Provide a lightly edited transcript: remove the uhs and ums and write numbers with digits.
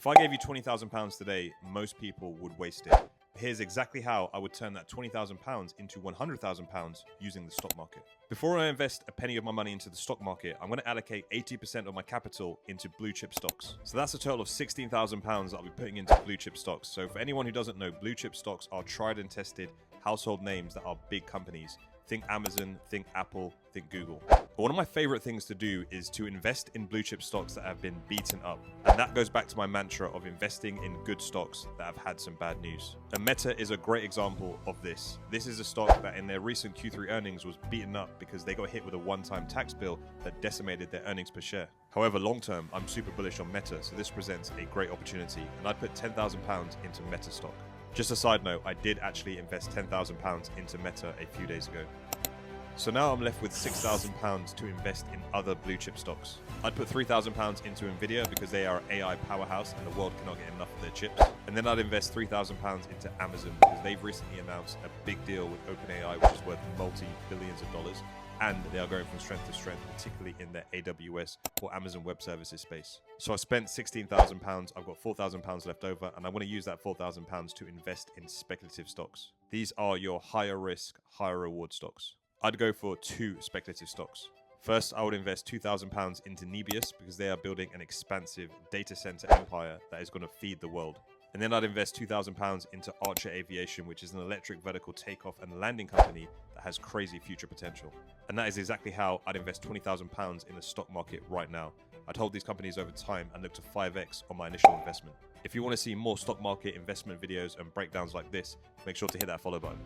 If I gave you £20,000 today, most people would waste it. Here's exactly how I would turn that £20,000 into £100,000 using the stock market. Before I invest a penny of my money into the stock market, I'm going to allocate 80% of my capital into blue chip stocks. So that's a total of £16,000 that I'll be putting into blue chip stocks. So for anyone who doesn't know, blue chip stocks are tried and tested household names that are big companies. Think Amazon, think Apple, think Google. But one of my favorite things to do is to invest in blue chip stocks that have been beaten up. And that goes back to my mantra of investing in good stocks that have had some bad news. And Meta is a great example of this. This is a stock that in their recent Q3 earnings was beaten up because they got hit with a one-time tax bill that decimated their earnings per share. However, long term, I'm super bullish on Meta, so this presents a great opportunity. And I put £10,000 into Meta stock. Just a side note, I did actually invest £10,000 into Meta a few days ago. So now I'm left with £6,000 to invest in other blue chip stocks. I'd put £3,000 into Nvidia because they are an AI powerhouse and the world cannot get enough of their chips. And then I'd invest £3,000 into Amazon because they've recently announced a big deal with OpenAI, which is worth multi-billions of dollars. And they are going from strength to strength, particularly in their AWS or Amazon Web Services space. So I spent £16,000, I've got £4,000 left over, and I want to use that £4,000 to invest in speculative stocks. These are your higher risk, higher reward stocks. I'd go for 2 speculative stocks. First, I would invest £2,000 into Nebius because they are building an expansive data center empire that is going to feed the world. And then I'd invest £2,000 into Archer Aviation, which is an electric vertical takeoff and landing company that has crazy future potential. And that is exactly how I'd invest £20,000 in the stock market right now. I'd hold these companies over time and look to 5x on my initial investment. If you want to see more stock market investment videos and breakdowns like this, make sure to hit that follow button.